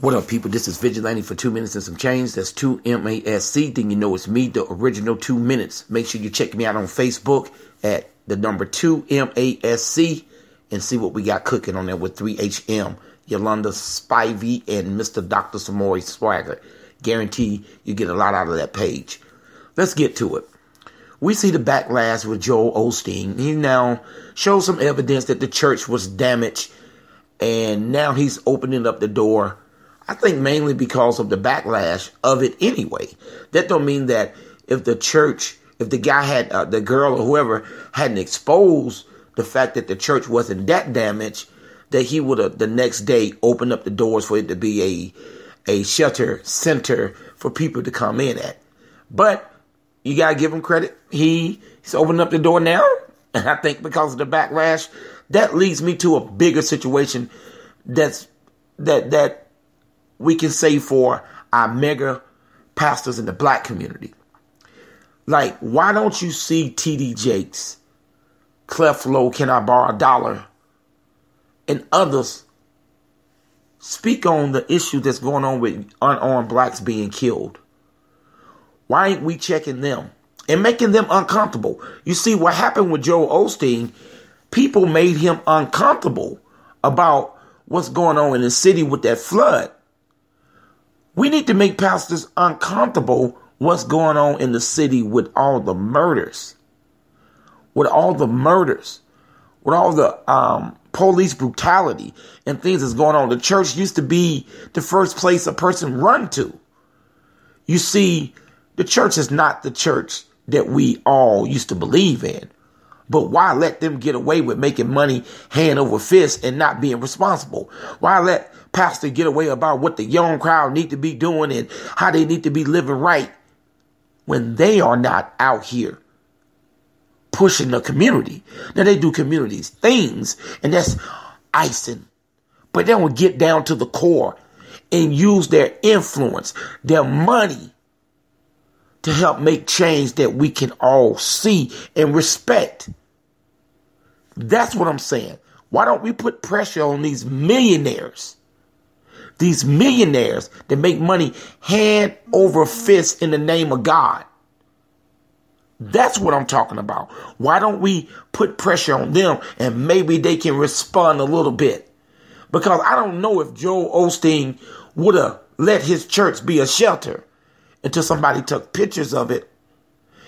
What up, people? This is Vigilante for 2 minutes and some change. That's 2MASC. Then you know it's me, the original 2 minutes. Make sure you check me out on Facebook at the number 2MASC and see what we got cooking on there with 3HM, Yolanda Spivey, and Mr. Dr. Samori Swagger. Guarantee you get a lot out of that page. Let's get to it. We see the backlash with Joel Osteen. He now shows some evidence that the church was damaged, and now he's opening up the door. I think mainly because of the backlash of it anyway. That don't mean that if the church, if the guy had, the girl or whoever hadn't exposed the fact that the church wasn't that damaged, that he would have the next day opened up the doors for it to be a shelter center for people to come in at. But you got to give him credit. He's opening up the door now. And I think because of the backlash, that leads me to a bigger situation that we can say for our mega pastors in the black community. Like, why don't you see T.D. Jakes, Clef Low, Can I Borrow a Dollar, and others speak on the issue that's going on with unarmed blacks being killed? Why ain't we checking them and making them uncomfortable? You see, what happened with Joel Osteen, people made him uncomfortable about what's going on in the city with that flood. We need to make pastors uncomfortable what's going on in the city with all the murders, with all the police brutality and things that's going on. The church used to be the first place a person run to. You see, the church is not the church that we all used to believe in. But why let them get away with making money hand over fist and not being responsible? Why let pastor get away about what the young crowd need to be doing and how they need to be living right when they are not out here pushing the community? Now, they do communities things, and that's icing. But they will get down to the core and use their influence, their money, to help make change that we can all see and respect. That's what I'm saying. Why don't we put pressure on these millionaires? These millionaires that make money hand over fist in the name of God. That's what I'm talking about. Why don't we put pressure on them and maybe they can respond a little bit? Because I don't know if Joel Osteen would have let his church be a shelter until somebody took pictures of it.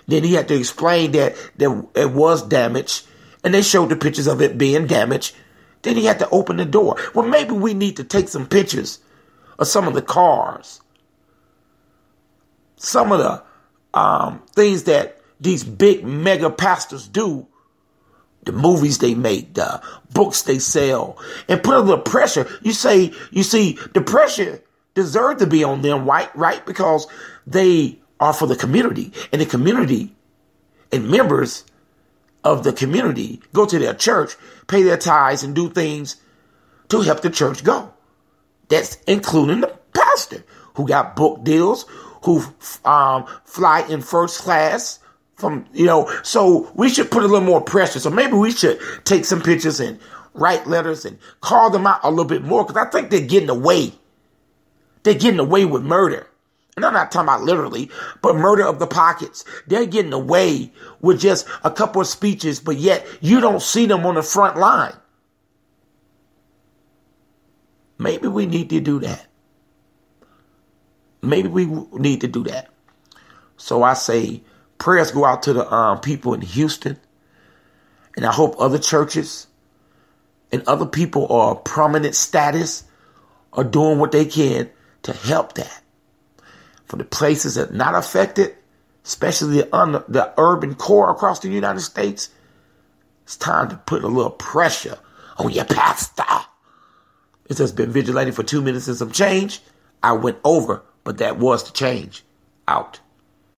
Then he had to explain that it was damaged, and they showed the pictures of it being damaged. Then he had to open the door. Well, maybe we need to take some pictures of some of the cars, some of the things that these big mega pastors do, the movies they make, the books they sell, and put a little pressure. You see, the pressure deserve to be on them, right? Because they are for the community, and the community and members of the community go to their church, pay their tithes, and do things to help the church go. That's including the pastor who got book deals, who fly in first class from, so we should put a little more pressure. So maybe we should take some pictures and write letters and call them out a little bit more, because I think they're getting away. They're getting away with murder. And I'm not talking about literally, but murder of the pockets. They're getting away with just a couple of speeches, but yet you don't see them on the front line. Maybe we need to do that. Maybe we need to do that. So I say prayers go out to the people in Houston. And I hope other churches and other people of prominent status are doing what they can to help that. For the places that are not affected, especially the urban core across the United States, it's time to put a little pressure on your pastor. It has been Vigilante for 2 minutes and some change. I went over, but that was the change. Out.